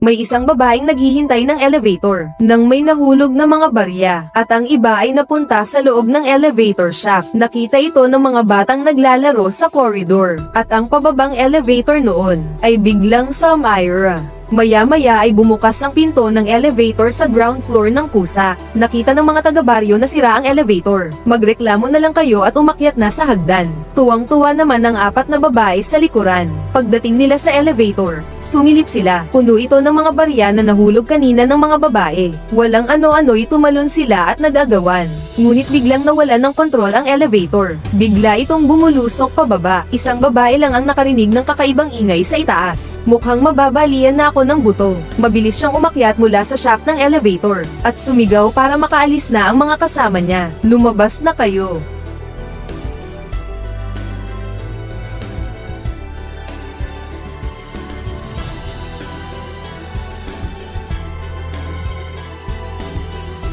May isang babaeng naghihintay ng elevator nang may nahulog na mga barya at ang iba ay napunta sa loob ng elevator shaft. Nakita ito ng mga batang naglalaro sa corridor at ang pababang elevator noon ay biglang sumira. Maya-maya ay bumukas ang pinto ng elevator sa ground floor ng kusa. Nakita ng mga taga-baryo na sira ang elevator. Magreklamo na lang kayo at umakyat na sa hagdan. Tuwang-tuwa naman ang 4 na babae sa likuran. Pagdating nila sa elevator, sumilip sila. Puno ito ng mga barya na nahulog kanina ng mga babae. Walang ano-ano'y tumalon sila at nag-agawan. Ngunit biglang nawalan ng kontrol ang elevator. Bigla itong bumulusok pababa. Isang babae lang ang nakarinig ng kakaibang ingay sa itaas. Mukhang mababalian na ako ng buto. Mabilis siyang umakyat mula sa shaft ng elevator at sumigaw para makaalis na ang mga kasama niya. Lumabas na kayo.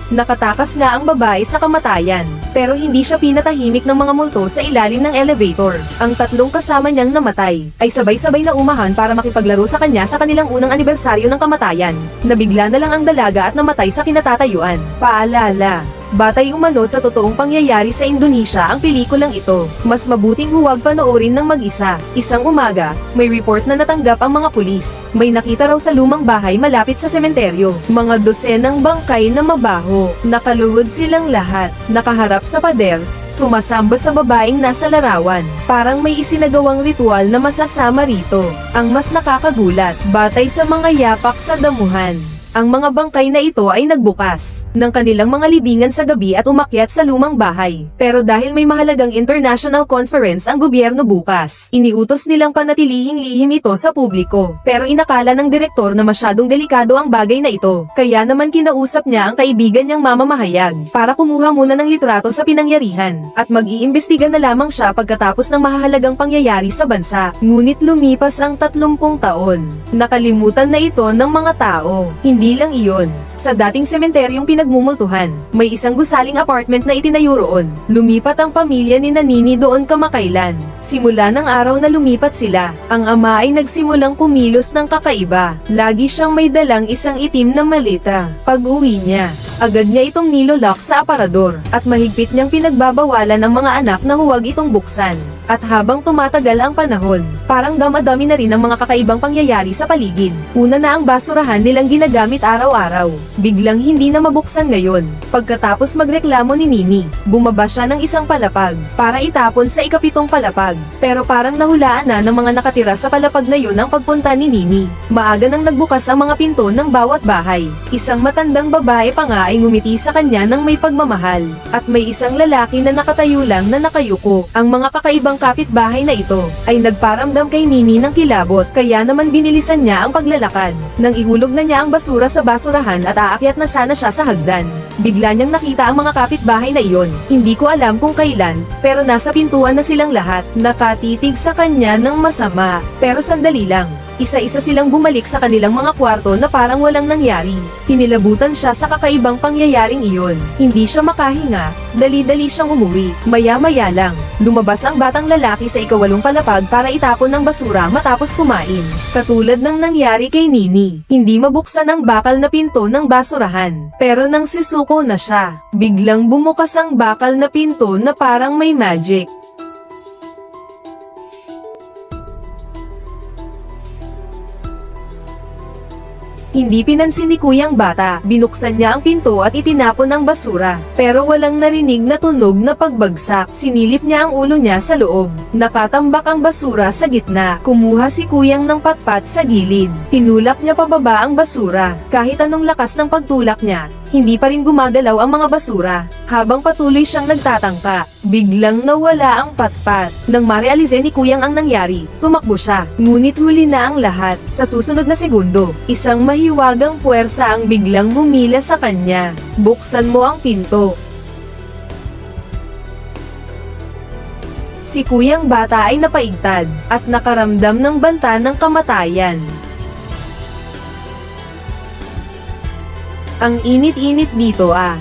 Nakatakas nga ang babae sa kamatayan, pero hindi siya pinatahimik ng mga multo sa ilalim ng elevator. Ang 3 kasama niyang namatay ay sabay-sabay na umahan para makipaglaro sa kanya sa kanilang unang anibersaryo ng kamatayan. Nabigla na lang ang dalaga at namatay sa kinatatayuan. Paalala, batay umano sa totoong pangyayari sa Indonesia ang pelikulang ito. Mas mabuting huwag panoorin ng mag-isa. Isang umaga, may report na natanggap ang mga pulis. May nakita raw sa lumang bahay malapit sa sementeryo. Mga dosenang bangkay na mabaho. Nakaluhod silang lahat. Nakaharap sa pader, sumasamba sa babaeng nasa larawan. Parang may isinagawang ritual na masasama rito. Ang mas nakakagulat, batay sa mga yapak sa damuhan. Ang mga bangkay na ito ay nagbukas ng kanilang mga libingan sa gabi at umakyat sa lumang bahay. Pero dahil may mahalagang international conference ang gobyerno bukas, iniutos nilang panatilihing lihim ito sa publiko. Pero inakala ng direktor na masyadong delikado ang bagay na ito. Kaya naman kinausap niya ang kaibigan niyang mamamahayag para kumuha muna ng litrato sa pinangyarihan at mag-iimbestiga na lamang siya pagkatapos ng mahalagang pangyayari sa bansa. Ngunit lumipas ang 30 taon. Nakalimutan na ito ng mga tao. Hindi lang iyon. Sa dating sementeryong pinagmumultuhan, may isang gusaling apartment na itinayo roon. Lumipat ang pamilya ni Nini doon kamakailan. Simula ng araw na lumipat sila, ang ama ay nagsimulang kumilos ng kakaiba. Lagi siyang may dalang isang itim na malita. Pag-uwi niya, agad niya itong nilolock sa aparador, at mahigpit niyang pinagbabawalan ang mga anak na huwag itong buksan. At habang tumatagal ang panahon, parang damadami na rin ang mga kakaibang pangyayari sa paligid. Una na ang basurahan nilang ginagamit araw-araw. Biglang hindi na mabuksan ngayon. Pagkatapos magreklamo ni Nini, bumaba siya ng isang palapag para itapon sa ika-7 palapag. Pero parang nahulaan na ng mga nakatira sa palapag na yun ang pagpunta ni Nini. Maaga nang nagbukas ang mga pinto ng bawat bahay. Isang matandang babae pa nga ay ngumiti sa kanya ng may pagmamahal. At may isang lalaki na nakatayo lang na nakayuko. Ang mga kakaibang kapitbahay na ito ay nagparamdam kay Nini ng kilabot, kaya naman binilisan niya ang paglalakad. Nang ihulog na niya ang basura sa basurahan at aakyat na sana siya sa hagdan, bigla niyang nakita ang mga kapitbahay na iyon. Hindi ko alam kung kailan, pero nasa pintuan na silang lahat, nakatitig sa kanya ng masama. Pero sandali lang. Isa-isa silang bumalik sa kanilang mga kwarto na parang walang nangyari. Kinilabutan siya sa kakaibang pangyayaring iyon. Hindi siya makahinga, dali-dali siyang umuwi. Maya-maya lang, lumabas ang batang lalaki sa ika-8 palapag para itapon ng basura matapos kumain. Katulad ng nangyari kay Nini, hindi mabuksan ang bakal na pinto ng basurahan. Pero nang sisuko na siya, biglang bumukas ang bakal na pinto na parang may magic. Hindi pinansin ni Kuyang bata. Binuksan niya ang pinto at itinapon ang basura. Pero walang narinig na tunog na pagbagsak. Sinilip niya ang ulo niya sa loob. Nakatambak ang basura sa gitna. Kumuha si Kuyang ng patpat sa gilid. Tinulak niya pababa ang basura. Kahit anong lakas ng pagtulak niya, hindi pa rin gumagalaw ang mga basura. Habang patuloy siyang nagtatangka, biglang nawala ang patpat. Nang marealize ni Kuyang ang nangyari, tumakbo siya. Ngunit huli na ang lahat. Sa susunod na segundo, isang mahiwagang puwersa ang biglang humila sa kanya. Buksan mo ang pinto. Si Kuyang bata ay napaigtad at nakaramdam ng banta ng kamatayan. Ang init-init dito ah.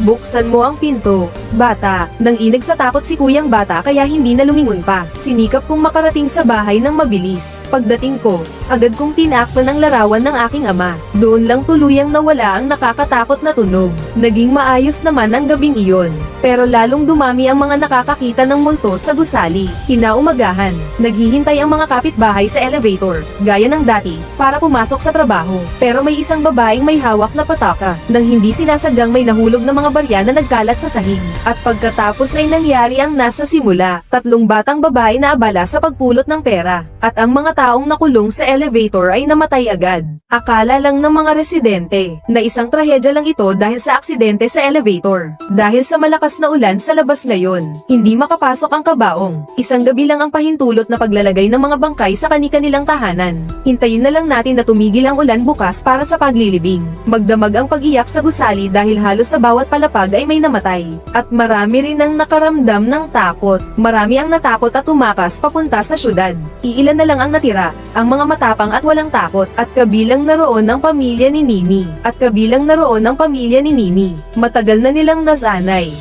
Buksan mo ang pinto, bata. Nang inag sa takot si kuyang bata kaya hindi na lumingon pa. Sinikap kong makarating sa bahay ng mabilis. Pagdating ko, agad kong tinakpan ang larawan ng aking ama. Doon lang tuluyang nawala ang nakakatakot na tunog. Naging maayos naman ang gabing iyon. Pero lalong dumami ang mga nakakakita ng multo sa gusali. Kinaumagahan, naghihintay ang mga kapitbahay sa elevator, gaya ng dati, para pumasok sa trabaho. Pero may isang babaeng may hawak na pataka. Nang hindi sinasadyang may nahulog na mga barya na nagkalat sa sahig. At pagkatapos ay nangyari ang nasa simula, 3 batang babae na abala sa pagpulot ng pera. At ang mga taong nakulong sa elevator ay namatay agad. Akala lang ng mga residente na isang trahedya lang ito dahil sa aksidente sa elevator. Dahil sa malakas na ulan sa labas ngayon, hindi makapasok ang kabaong. Isang gabi lang ang pahintulot na paglalagay ng mga bangkay sa kani-kanilang tahanan. Hintayin na lang natin na tumigil ang ulan bukas para sa paglilibing. Magdamag ang pag-iyak sa gusali dahil halos sa bawat palapag ay may namatay. At marami rin ang nakaramdam ng takot. Marami ang natakot at tumakas papunta sa syudad. Iilan na lang ang natira, ang mga matapang at walang takot. At kabilang naroon ang pamilya ni Nini. Matagal na nilang nasanay.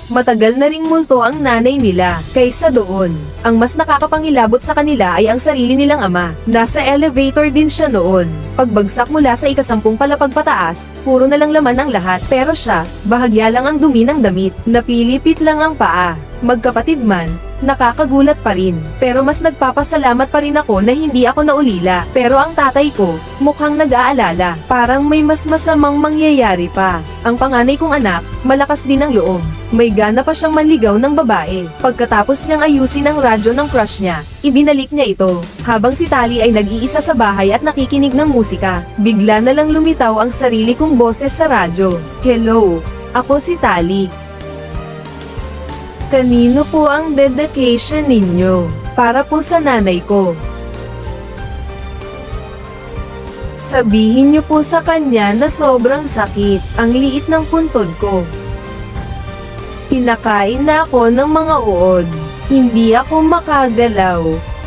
Matagal na ring multo ang nanay nila, kaysa doon. Ang mas nakakapangilabot sa kanila ay ang sarili nilang ama. Nasa elevator din siya noon. Pagbagsak mula sa ika-10 palapag pataas, puro na lang laman ang lahat. Pero siya, bahagya lang ang dumi ng damit. Napilipit lang ang paa. Magkapatid man, nakakagulat pa rin. Pero mas nagpapasalamat pa rin ako na hindi ako naulila. Pero ang tatay ko, mukhang nag-aalala. Parang may mas masamang mangyayari pa. Ang panganay kong anak, malakas din ang loob. May gana pa siyang manligaw ng babae. Pagkatapos niyang ayusin ang radyo ng crush niya, ibinalik niya ito. Habang si Tali ay nag-iisa sa bahay at nakikinig ng musika, bigla na lang lumitaw ang sarili kong boses sa radyo. Hello, ako si Tali. Kanino po ang dedication ninyo? Para po sa nanay ko. Sabihin niyo po sa kanya na sobrang sakit. Ang liit ng puntod ko. Kinakain na ako ng mga uod. Hindi ako makagalaw.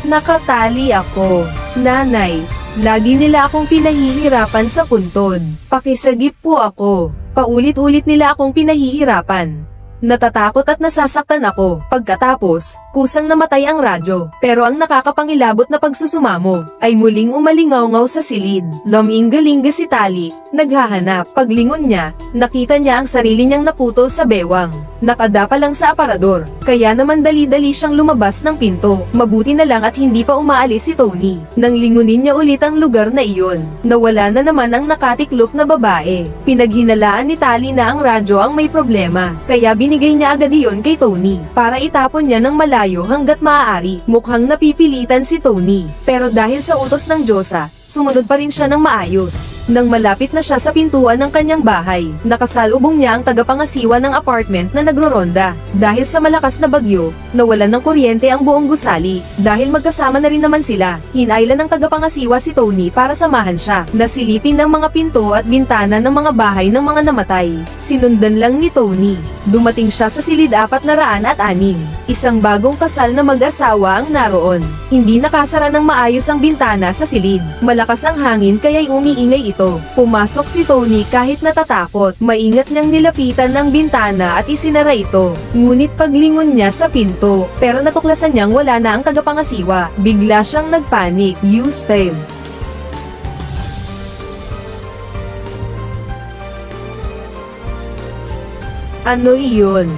Nakatali ako. Nanay, lagi nila akong pinahihirapan sa puntod. Pakisagip po ako. Paulit-ulit nila akong pinahihirapan. Natatakot at nasasaktan ako. Pagkatapos, kusang namatay ang radyo. Pero ang nakakapangilabot na pagsusumamo, ay muling umalingaw-ngaw sa silid. Luminga-linga si Tali, naghahanap. Paglingon niya, nakita niya ang sarili niyang naputol sa bewang. Nakadapa lang sa aparador, kaya naman dali-dali siyang lumabas ng pinto. Mabuti na lang at hindi pa umaalis si Tony. Nang lingunin niya ulit ang lugar na iyon, nawala na naman ang nakatiklop na babae. Pinaghinalaan ni Tali na ang radyo ang may problema, kaya binigay niya agad iyon kay Tony, para itapon niya ng malayo hanggat maaari. Mukhang napipilitan si Tony, pero dahil sa utos ng Diyosa, sumunod pa rin siya ng maayos. Nang malapit na siya sa pintuan ng kanyang bahay, nakasalubong niya ang tagapangasiwa ng apartment na nagroronda. Dahil sa malakas na bagyo, nawalan ng kuryente ang buong gusali. Dahil magkasama na rin naman sila, hinailan ng tagapangasiwa si Tony para samahan siya. Nasilipin ng mga pinto at bintana ng mga bahay ng mga namatay. Sinundan lang ni Tony. Dumating siya sa silid 406. Isang bagong kasal na mag-asawa ang naroon. Hindi nakasara ng maayos ang bintana sa silid. Malakas ang hangin kaya'y umiingay ito. Pumasok si Tony kahit natatakot. Maingat niyang nilapitan ng bintana at isinara ito. Ngunit paglingon niya sa pinto, pero natuklasan niyang wala na ang tagapangasiwa. Bigla siyang nagpanik. Eustace. Ano iyon?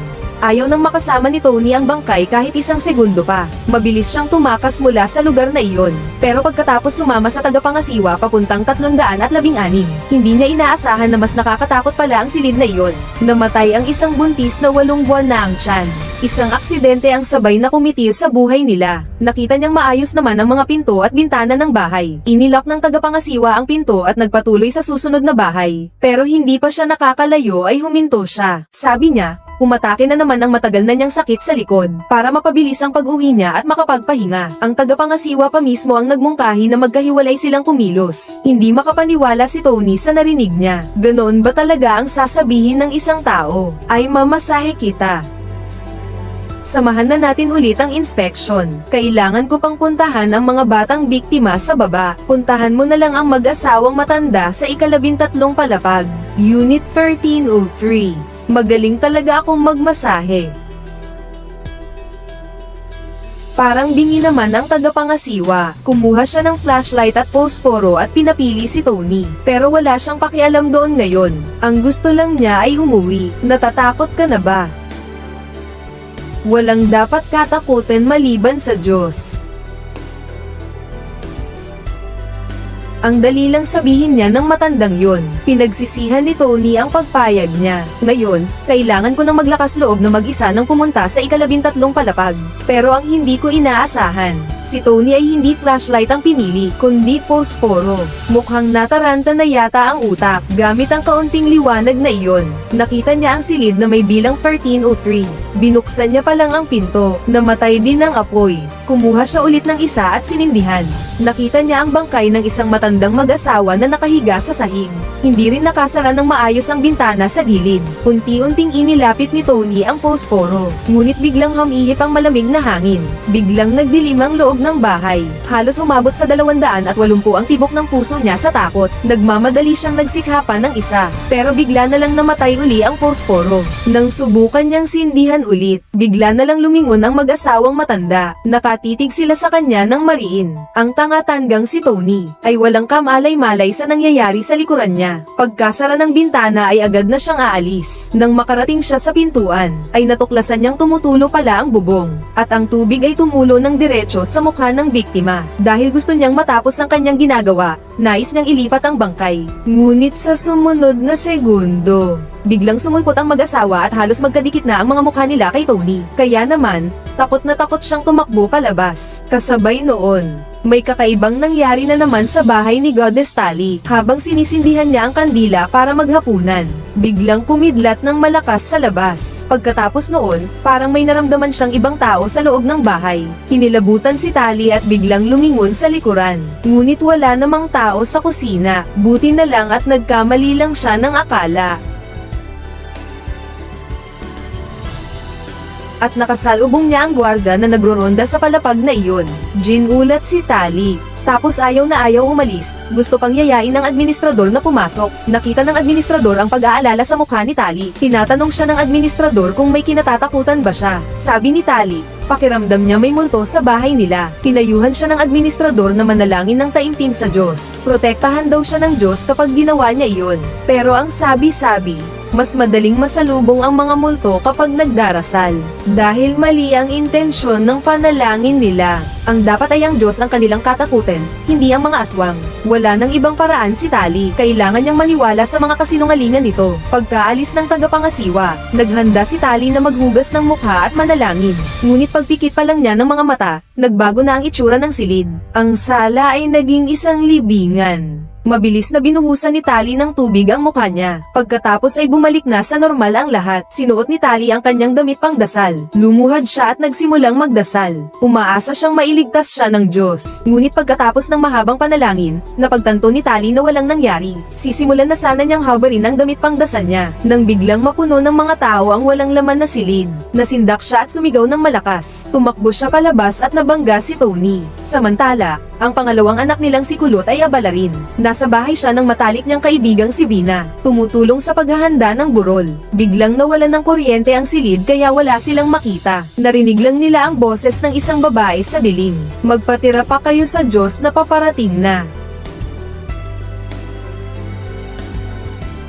Ayaw nang makasama ni Tony ang bangkay kahit isang segundo pa. Mabilis siyang tumakas mula sa lugar na iyon. Pero pagkatapos sumama sa tagapangasiwa papuntang 316, hindi niya inaasahan na mas nakakatakot pala ang silid na iyon. Namatay ang isang buntis na 8 buwan na ang tiyan. Isang aksidente ang sabay na kumitil sa buhay nila. Nakita niyang maayos naman ang mga pinto at bintana ng bahay. Inilak ng tagapangasiwa ang pinto at nagpatuloy sa susunod na bahay. Pero hindi pa siya nakakalayo ay huminto siya. Sabi niya, umatake na naman ang matagal na niyang sakit sa likod, para mapabilis ang pag-uwi niya at makapagpahinga. Ang tagapangasiwa pa mismo ang nagmungkahi na magkahiwalay silang kumilos. Hindi makapaniwala si Tony sa narinig niya. Ganoon ba talaga ang sasabihin ng isang tao? Ay mamasahe kita. Samahan na natin ulit ang inspection. Kailangan ko pang puntahan ang mga batang biktima sa baba. Puntahan mo na lang ang mag-asawang matanda sa ika-13 palapag. Unit 1303. Magaling talaga akong magmasahe. Parang bingi naman ang tagapangasiwa. Kumuha siya ng flashlight at posporo at pinapili si Tony. Pero wala siyang pakialam doon ngayon. Ang gusto lang niya ay umuwi. Natatakot ka na ba? Walang dapat katakutin maliban sa Diyos. Ang dali lang sabihin niya ng matandang yun. Pinagsisihan ni Tony ang pagpayag niya. Ngayon, kailangan ko nang maglakas loob na mag-isa nang pumunta sa ika-13 palapag. Pero ang hindi ko inaasahan, si Tony ay hindi flashlight ang pinili, kundi posporo. Mukhang nataranta na yata ang utak. Gamit ang kaunting liwanag na iyon, nakita niya ang silid na may bilang 1303. Binuksan niya pa lang ang pinto, namatay din ang apoy. Kumuha siya ulit ng isa at sinindihan. Nakita niya ang bangkay ng isang matandang mag-asawa na nakahiga sa sahig. Hindi rin nakasara ng maayos ang bintana sa gilid. Unti-unting inilapit ni Tony ang posporo. Ngunit biglang humihip ang malamig na hangin. Biglang nagdilim ang loob ng bahay. Halos umabot sa 280 ang tibok ng puso niya sa takot. Nagmamadali siyang nagsikhapan ng isa. Pero bigla na lang namatay uli ang posporo. Nang subukan niyang sindihan ulit, bigla na lang lumingon ang mag-asawang matanda. Nakatitig sila sa kanya ng mariin. Ang tanga-tanggang si Tony ay walang kamalay-malay sa nangyayari sa likuran niya. Pagkasara ng bintana ay agad na siyang aalis. Nang makarating siya sa pintuan, ay natuklasan niyang tumutulo pala ang bubong. At ang tubig ay tumulo ng diretso sa mukha ng biktima. Dahil gusto niyang matapos ang kanyang ginagawa, nais niyang ilipat ang bangkay. Ngunit sa sumunod na segundo, biglang sumulpot ang mag-asawa at halos magkadikit na ang mga mukha nila kay Tony. Kaya naman, takot na takot siyang tumakbo palabas. Kasabay noon, may kakaibang nangyari na naman sa bahay ni Goddess Tali. Habang sinisindihan niya ang kandila para maghapunan, biglang kumidlat ng malakas sa labas. Pagkatapos noon, parang may naramdaman siyang ibang tao sa loob ng bahay. Hinilabutan si Tali at biglang lumingon sa likuran. Ngunit wala namang tao sa kusina. Buti na lang at nagkamali lang siya ng akala. At nakasalubong niya ang gwardiya na nagroronda sa palapag na iyon. Ginulat si Tali. Tapos ayaw na ayaw umalis, gusto pang yayain ng administrador na pumasok. Nakita ng administrador ang pag-aalala sa mukha ni Tali. Tinatanong siya ng administrador kung may kinatatakutan ba siya. Sabi ni Tali, pakiramdam niya may multo sa bahay nila. Pinayuhan siya ng administrador na manalangin ng taimtim sa Diyos. Protektahan daw siya ng Diyos kapag ginawa niya iyon. Pero ang sabi-sabi, mas madaling masalubong ang mga multo kapag nagdarasal. Dahil mali ang intensyon ng panalangin nila. Ang dapat ay ang Diyos ang kanilang katakutin, hindi ang mga aswang. Wala nang ibang paraan si Tali, kailangan niyang maniwala sa mga kasinungalingan nito. Pagkaalis ng tagapangasiwa, naghanda si Tali na maghugas ng mukha at manalangin. Ngunit pagpikit pa lang niya ng mga mata, nagbago na ang itsura ng silid. Ang sala ay naging isang libingan. Mabilis na binuhusan ni Tali ng tubig ang mukha niya. Pagkatapos ay bumalik na sa normal ang lahat. Sinuot ni Tali ang kanyang damit pang dasal. Lumuhad siya at nagsimulang magdasal. Umaasa siyang mailigtas siya ng Diyos. Ngunit pagkatapos ng mahabang panalangin, napagtanto ni Tali na walang nangyari. Sisimulan na sana niyang habarin ang damit pang dasal niya. Nang biglang mapuno ng mga tao ang walang laman na silid. Nasindak siya at sumigaw ng malakas. Tumakbo siya palabas at nabangga si Tony. Samantala, ang pangalawang anak nilang si Kulot ay abala rin. Nasa bahay siya ng matalik niyang kaibigang si Vina, tumutulong sa paghahanda ng burol. Biglang nawalan ng kuryente ang silid kaya wala silang makita. Narinig lang nila ang boses ng isang babae sa dilim. Magpatira pa kayo sa Diyos na paparating na.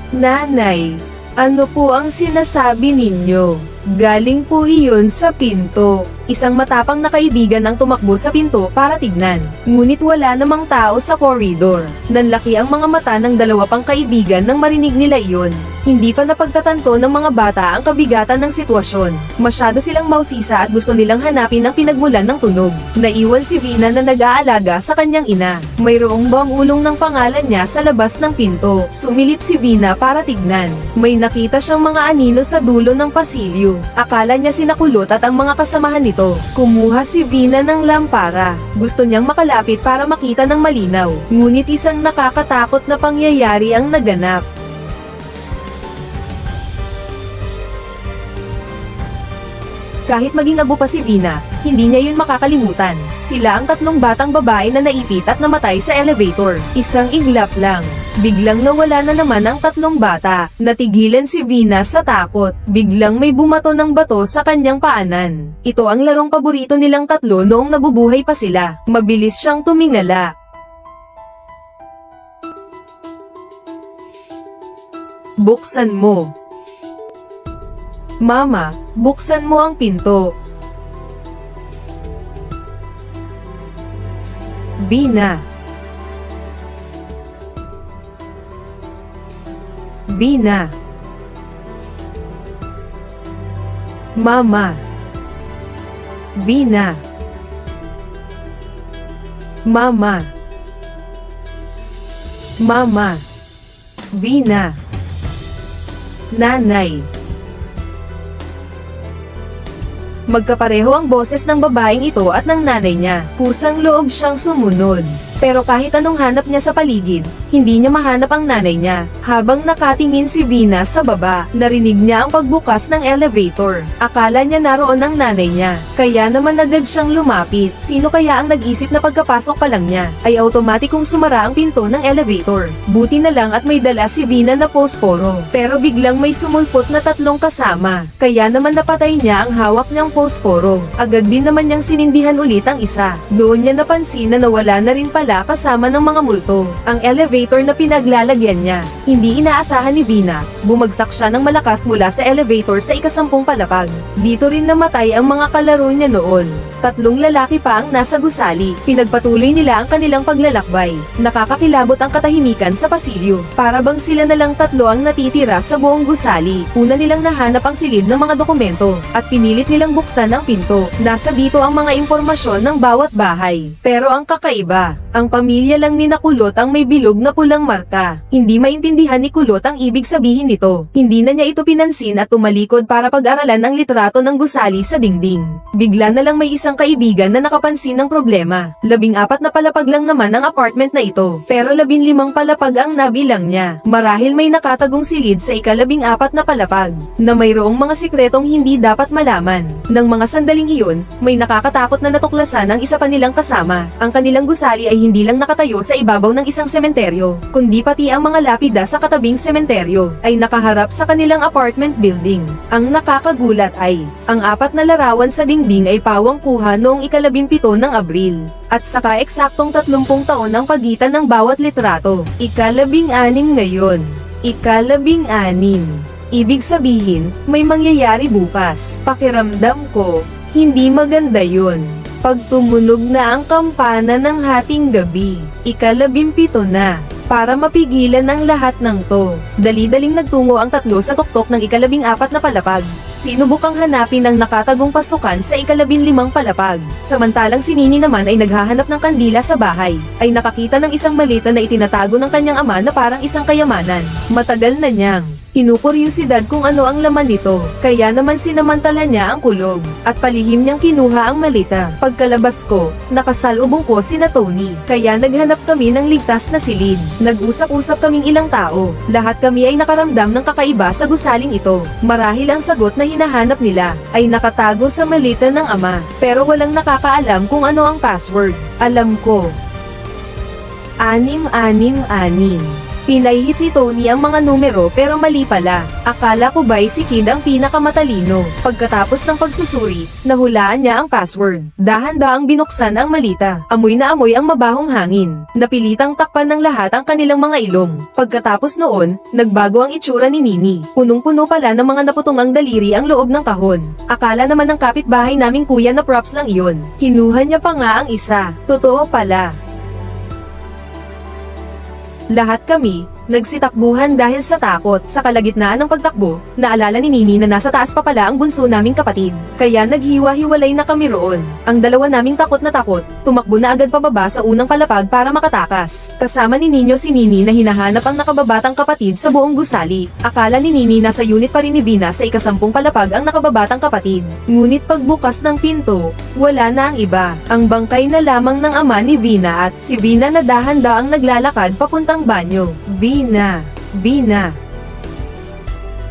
Nanay, ano po ang sinasabi ninyo? Galing po iyon sa pinto. Isang matapang na kaibigan ang tumakbo sa pinto para tignan. Ngunit wala namang tao sa koridor. Nanlaki ang mga mata ng dalawa pang kaibigan nang marinig nila iyon. Hindi pa napagtatanto ng mga bata ang kabigatan ng sitwasyon. Masyado silang mausisa at gusto nilang hanapin ang pinagmulan ng tunog. Naiwan si Vina na nag-aalaga sa kanyang ina. Mayroong bangulong ng pangalan niya sa labas ng pinto. Sumilip si Vina para tignan. May nakita siyang mga anino sa dulo ng pasilyo. Akala niya sina Kulot at ang mga kasamahan nito. Kumuha si Vina ng lampara. Gusto niyang makalapit para makita ng malinaw. Ngunit isang nakakatakot na pangyayari ang naganap. Kahit maging abo pa si Vina, hindi niya yun makakalimutan. Sila ang tatlong batang babae na naipit at namatay sa elevator. Isang iglap lang. Biglang nawala na naman ang tatlong bata. Natigilan si Vina sa takot. Biglang may bumato ng bato sa kanyang paanan. Ito ang larong paborito nilang tatlo noong nabubuhay pa sila. Mabilis siyang tumingala. Buksan mo. Mama, buksan mo ang pinto. Vina. Vina. Mama. Vina. Mama. Mama. Vina. Nanay. Magkapareho ang boses ng babaeng ito at ng nanay niya. Kusang loob siyang sumunod. Pero kahit anong hanap niya sa paligid, hindi niya mahanap ang nanay niya. Habang nakatingin si Vina sa baba, narinig niya ang pagbukas ng elevator. Akala niya naroon ang nanay niya, kaya naman agad siyang lumapit. Sino kaya ang nag-isip na pagkapasok pa lang niya, ay automatikong sumara ang pinto ng elevator. Buti na lang at may dala si Vina na posporo. Pero biglang may sumulpot na tatlong kasama, kaya naman napatay niya ang hawak niyang posporo. Agad din naman niyang sinindihan ulit ang isa. Doon niya napansin na nawala na rin pala kasama ng mga multo ang elevator na pinaglalagyan niya. Hindi inaasahan ni Vina, bumagsak siya ng malakas mula sa elevator sa ika-10 palapag. Dito rin namatay ang mga kalaro niya noon. Tatlong lalaki pa ang nasa gusali. Pinagpatuloy nila ang kanilang paglalakbay. Nakakakilabot ang katahimikan sa pasilyo. Para bang sila na lang tatlo ang natitira sa buong gusali. Una nilang nahanap ang silid ng mga dokumento at pinilit nilang buksan ang pinto. Nasa dito ang mga impormasyon ng bawat bahay. Pero ang kakaiba, ang pamilya lang ni Kulot ang may bilog na pulang marka. Hindi maintindihan ni Kulot ang ibig sabihin nito. Hindi na niya ito pinansin at tumalikod para pag-aralan ang litrato ng gusali sa dingding. Bigla na lang may isang kaibigan na nakapansin ng problema. 14 na palapag lang naman ang apartment na ito, pero 15 palapag ang nabilang niya. Marahil may nakatagong silid sa ika-14 na palapag, na mayroong mga sikretong hindi dapat malaman. Nang mga sandaling iyon, may nakakatakot na natuklasan ang isa pa nilang kasama. Ang kanilang gusali ay hindi lang nakatayo sa ibabaw ng isang sementeryo, kundi pati ang mga lapida sa katabing sementeryo ay nakaharap sa kanilang apartment building. Ang nakakagulat ay, ang 4 na larawan sa dingding ay pawang kuha noong ika-17 ng Abril. At saka eksaktong 30 taon ang pagitan ng bawat litrato. Ika-16 ngayon. Ika-16. Ibig sabihin, may mangyayari bukas. Pakiramdam ko, hindi maganda yun. Pag tumunog na ang kampana ng hating gabi, ika-17 na. Para mapigilan ang lahat ng to, dali-daling nagtungo ang tatlo sa tuktok ng ika-14 na palapag. Sinubukang hanapin ang nakatagong pasukan sa ika-15 palapag. Samantalang si Nini naman ay naghahanap ng kandila sa bahay, ay nakakita ng isang maleta na itinatago ng kanyang ama na parang isang kayamanan. Matagal na niyang kinukuryosidad kung ano ang laman nito, kaya naman sinamantala niya ang kulog, at palihim niyang kinuha ang maleta. Pagkalabas ko, nakasalubong ko sina Tony, kaya naghanap kami ng ligtas na silid. Nag-usap-usap kaming ilang tao, lahat kami ay nakaramdam ng kakaiba sa gusaling ito. Marahil ang sagot na hinahanap nila, ay nakatago sa maleta ng ama, pero walang nakakaalam kung ano ang password. Alam ko. 666. Pinahihit ni Tony ang mga numero pero mali pala. Akala ko ba'y si Kid ang pinakamatalino. Pagkatapos ng pagsusuri, nahulaan niya ang password. Dahan-daang binuksan ang malita. Amoy na amoy ang mabahong hangin. Napilitang takpan ng lahat ang kanilang mga ilong. Pagkatapos noon, nagbago ang itsura ni Nini. Punong-puno pala ng mga naputungang daliri ang loob ng kahon. Akala naman ng kapitbahay naming kuya na props lang iyon. Kinuha niya pa nga ang isa. Totoo pala. Lahat kami, nagsitakbuhan dahil sa takot. Sa kalagitnaan ng pagtakbo, naalala ni Nini na nasa taas pa pala ang bunso naming kapatid. Kaya naghiwa-hiwalay na kami roon. Ang dalawa naming takot na takot, tumakbo na agad pababa sa unang palapag para makatakas. Kasama ni Nino si Nini na hinahanap ang nakababatang kapatid sa buong gusali. Akala ni Nini nasa unit pa rin ni Vina sa ika-10 palapag ang nakababatang kapatid. Ngunit pagbukas ng pinto, wala na ang iba. Ang bangkay na lamang ng ama ni Vina at si Vina na dahan-daang naglalakad papuntang banyo. Vina.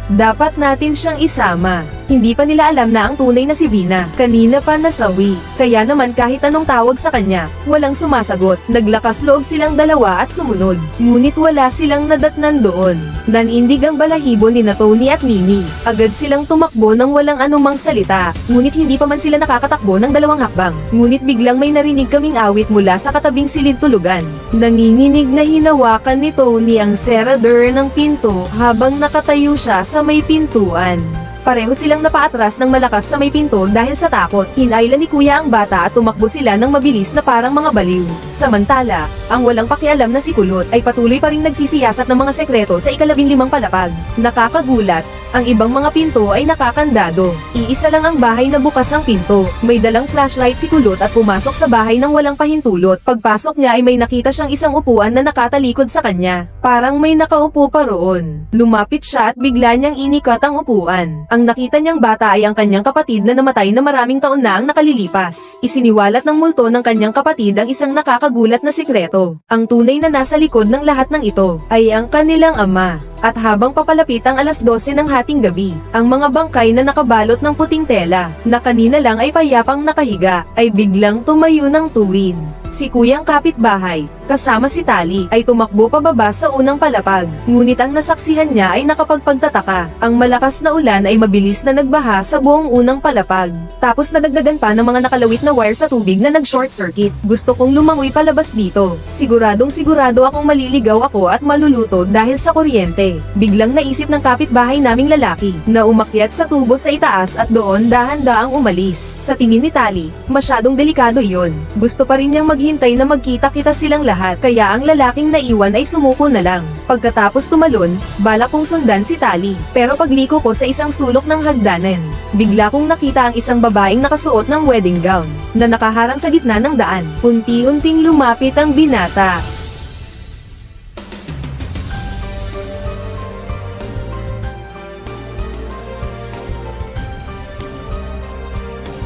Dapat natin siyang isama. Hindi pa nila alam na ang tunay na si Vina, kanina pa nasawi. Kaya naman kahit anong tawag sa kanya, walang sumasagot. Naglakas loob silang dalawa at sumunod. Ngunit wala silang nadatnan doon. Nanindig ang balahibo ni na Tony at Nini. Agad silang tumakbo nang walang anumang salita. Ngunit hindi pa man sila nakakatakbo ng 2 hakbang. Ngunit biglang may narinig kaming awit mula sa katabing silid tulugan. Nanginginig na hinawakan ni Tony ang serador ng pinto habang nakatayo siya sa may pintuan. Pareho silang napaatras ng malakas sa may pinto dahil sa takot. Hinailan ni Kuya ang bata at tumakbo sila ng mabilis na parang mga baliw. Samantala, ang walang pakialam na si Kulot ay patuloy pa ring nagsisiyasat ng mga sekreto sa ika-15 palapag. Nakakagulat, ang ibang mga pinto ay nakakandado. Iisa lang ang bahay na bukas ang pinto. May dalang flashlight si Kulot at pumasok sa bahay ng walang pahintulot. Pagpasok niya ay may nakita siyang isang upuan na nakatalikod sa kanya. Parang may nakaupo pa roon. Lumapit siya at bigla niyang inikat ang upuan. Ang nakita niyang bata ay ang kanyang kapatid na namatay na maraming taon na ang nakalilipas. Isiniwalat ng multo ng kanyang kapatid ang isang nakakagulat na sikreto. Ang tunay na nasa likod ng lahat ng ito ay ang kanilang ama. At habang papalapit ang 12:00 ng hating gabi, ang mga bangkay na nakabalot ng puting tela, na kanina lang ay payapang nakahiga, ay biglang tumayo ng tuwid. Si Kuyang kapitbahay, kasama si Tali, ay tumakbo pababa sa unang palapag. Ngunit ang nasaksihan niya ay nakapagpagtataka. Ang malakas na ulan ay mabilis na nagbaha sa buong unang palapag. Tapos nadagdagan pa ng mga nakalawit na wire sa tubig na nag-short circuit. Gusto kong lumangoy palabas dito. Siguradong sigurado akong maliligaw ako at maluluto dahil sa kuryente. Biglang naisip ng kapitbahay naming lalaki, na umakyat sa tubo sa itaas at doon dahan-daang umalis. Sa tingin ni Tali, masyadong delikado yon. Gusto pa rin niyang maghintay na magkita-kita silang lahat, kaya ang lalaking naiwan ay sumuko na lang. Pagkatapos tumalon, balak kong sundan si Tali, pero pagliko ko sa isang sulok ng hagdanan, bigla kong nakita ang isang babaeng nakasuot ng wedding gown, na nakaharang sa gitna ng daan. Unti-unting lumapit ang binata.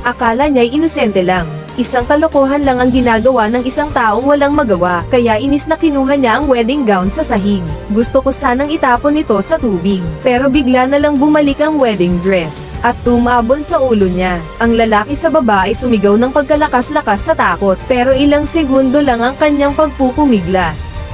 Akala niya'y inosente lang. Isang kalokohan lang ang ginagawa ng isang taong walang magawa, kaya inis na kinuha niya ang wedding gown sa sahig. Gusto ko sanang itapon ito sa tubig, pero bigla na lang bumalik ang wedding dress, at tumabon sa ulo niya. Ang lalaki sa baba ay sumigaw ng pagkalakas-lakas sa takot, pero ilang segundo lang ang kanyang pagpupumiglas.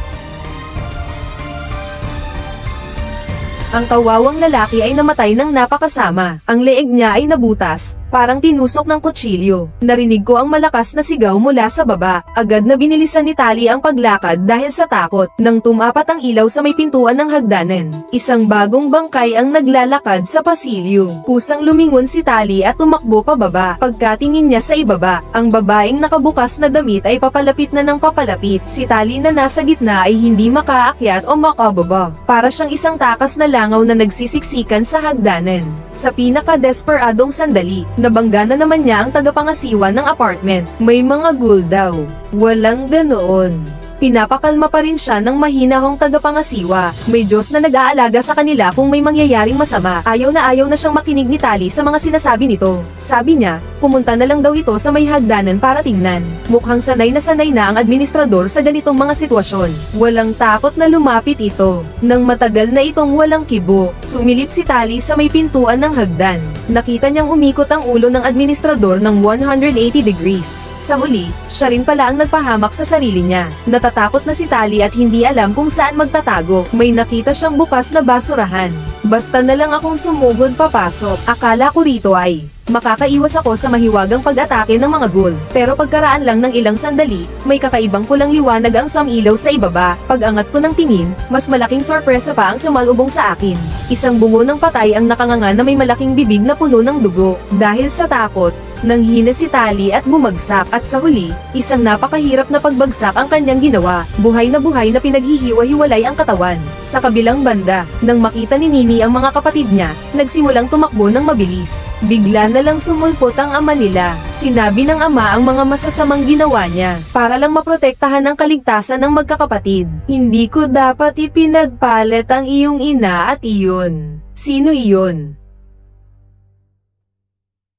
Ang kawawang lalaki ay namatay ng napakasama. Ang leeg niya ay nabutas, parang tinusok ng kutsilyo. Narinig ko ang malakas na sigaw mula sa baba. Agad na binilisan ni Tali ang paglakad dahil sa takot. Nang tumapat ang ilaw sa may pintuan ng hagdanan, isang bagong bangkay ang naglalakad sa pasilyo. Kusang lumingon si Tali at tumakbo pababa. Pagkatingin niya sa ibaba, ang babaeng nakabukas na damit ay papalapit na ng papalapit. Si Tali na nasa gitna ay hindi makaakyat o makababa. Para siyang isang takas na langaw na nagsisiksikan sa hagdanan. Sa pinaka-desperadong sandali, nabangga na naman niya ang tagapangasiwa ng apartment. May mga ghoul daw. Walang ganoon. Pinapakalma pa rin siya ng mahinahong tagapangasiwa. May Diyos na nag-aalaga sa kanila kung may mangyayaring masama. Ayaw na siyang makinig ni Tali sa mga sinasabi nito. Sabi niya, pumunta na lang daw ito sa may hagdanan para tingnan. Mukhang sanay na ang administrador sa ganitong mga sitwasyon. Walang takot na lumapit ito. Nang matagal na itong walang kibo, sumilip si Tali sa may pintuan ng hagdan. Nakita niyang umikot ang ulo ng administrador ng 180 degrees. Sa huli, siya rin pala ang nagpahamak sa sarili niya. Natatakot na si Tali at hindi alam kung saan magtatago. May nakita siyang bukas na basurahan. Basta na lang akong sumugod papasok. Akala ko rito ay makakaiwas ako sa mahiwagang pag-atake ng mga ghoul. Pero pagkaraan lang ng ilang sandali, may kakaibang pulang liwanag ang samilaw sa ibaba. Pag-angat ko ng tingin, mas malaking sorpresa pa ang sumalubong sa akin. Isang bungo ng patay ang nakanganga na may malaking bibig na puno ng dugo. Dahil sa takot, nanghina si Tali at bumagsak, at sa huli, isang napakahirap na pagbagsak ang kanyang ginawa. Buhay na pinaghihiwa-hiwalay ang katawan. Sa kabilang banda, nang makita ni Nini ang mga kapatid niya, nagsimulang tumakbo ng mabilis. Bigla na lang sumulpot ang ama nila. Sinabi ng ama ang mga masasamang ginawa niya, para lang maprotektahan ang kaligtasan ng magkakapatid. Hindi ko dapat ipinagpalit ang iyong ina at iyon. Sino iyon?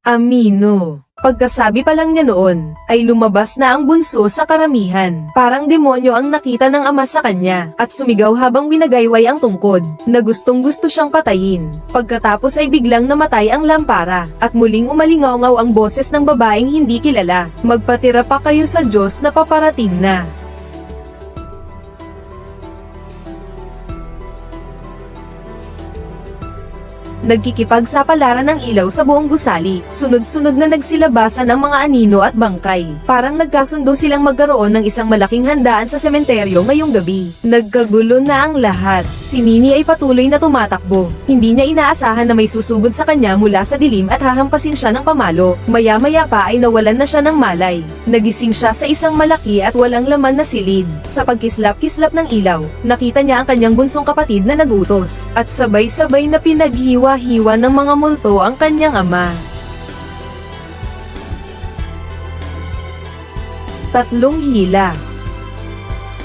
Amino. Pagkasabi pa lang niya noon, ay lumabas na ang bunso sa karamihan. Parang demonyo ang nakita ng ama sa kanya, at sumigaw habang winagayway ang tungkod, na gustong-gusto siyang patayin. Pagkatapos ay biglang namatay ang lampara, at muling umalingaw ang boses ng babaeng hindi kilala. Magpatira pa kayo sa Diyos na paparating na. Nagkikipagsapalaran ng ilaw sa buong gusali. Sunod-sunod na nagsilabasan ang mga anino at bangkay. Parang nagkasundo silang magkaroon ng isang malaking handaan sa sementeryo ngayong gabi. Nagkagulo na ang lahat. Si Nini ay patuloy na tumatakbo. Hindi niya inaasahan na may susugod sa kanya mula sa dilim at hahampasin siya ng pamalo. Maya-maya pa ay nawalan na siya ng malay. Nagising siya sa isang malaki at walang laman na silid. Sa pagkislap-kislap ng ilaw, nakita niya ang kanyang bunsong kapatid na nagutos. At sabay-sabay na pinaghiwa-hiwa ng mga multo ang kanyang ama. Tatlong hila.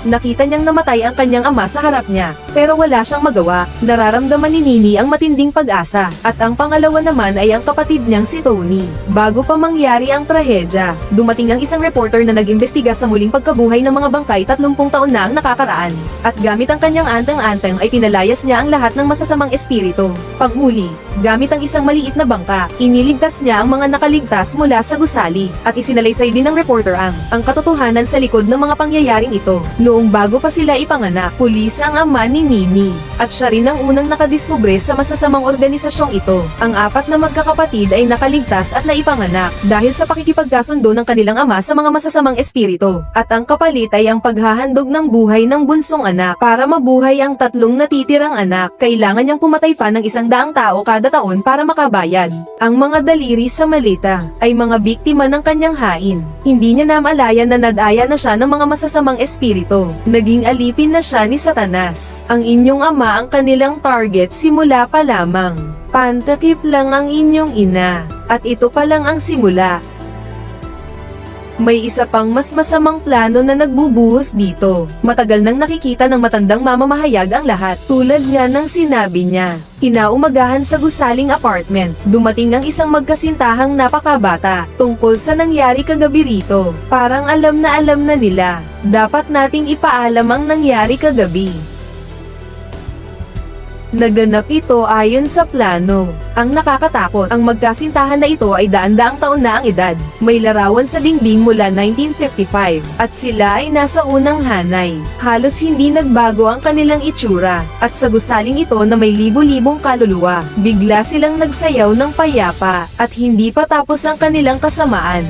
Nakita niyang namatay ang kanyang ama sa harap niya, pero wala siyang magawa. Nararamdaman ni Nini ang matinding pag-asa, at ang pangalawa naman ay ang kapatid niyang si Tony. Bago pa mangyari ang trahedya, dumating ang isang reporter na nag-imbestiga sa muling pagkabuhay ng mga bangkay 30 taon na ang nakakaraan. At gamit ang kanyang anteng-anteng ay pinalayas niya ang lahat ng masasamang espiritu. Panghuli, gamit ang isang maliit na bangka, iniligtas niya ang mga nakaligtas mula sa gusali, at isinalaysay din ng reporter ang katotohanan sa likod ng mga pangyayaring ito. Noong bago pa sila ipanganak, pulis ang ama ni Nini, at siya rin ang unang nakadiskubre sa masasamang organisasyong ito. Ang apat na magkakapatid ay nakaligtas at naipanganak dahil sa pakikipagkasundo ng kanilang ama sa mga masasamang espiritu, at ang kapalit ay ang paghahandog ng buhay ng bunsong anak. Para mabuhay ang tatlong natitirang anak, kailangan niyang pumatay pa ng 100 tao kada taon para makabayad. Ang mga daliri sa malita ay mga biktima ng kanyang hain. Hindi niya namalayan na nadaya na siya ng mga masasamang espiritu. Naging alipin na siya ni Satanas. Ang inyong ama ang kanilang target simula pa lamang. Pantakip lang ang inyong ina, at ito pa lang ang simula. May isa pang mas masamang plano na nagbubuhos dito. Matagal nang nakikita ng matandang mamamahayag ang lahat, tulad nga ng sinabi niya. Kinaumagahan sa gusaling apartment, dumating ang isang magkasintahang napakabata, tungkol sa nangyari kagabi rito. Parang alam na nila. Dapat nating ipaalam ang nangyari kagabi. Naganap ito ayon sa plano. Ang nakakatakot, ang magkasintahan na ito ay daan-daang taon na ang edad. May larawan sa dingding mula 1955, at sila ay nasa unang hanay. Halos hindi nagbago ang kanilang itsura, at sa gusaling ito na may libu-libong kaluluwa, bigla silang nagsayaw ng payapa, at hindi pa tapos ang kanilang kasamaan.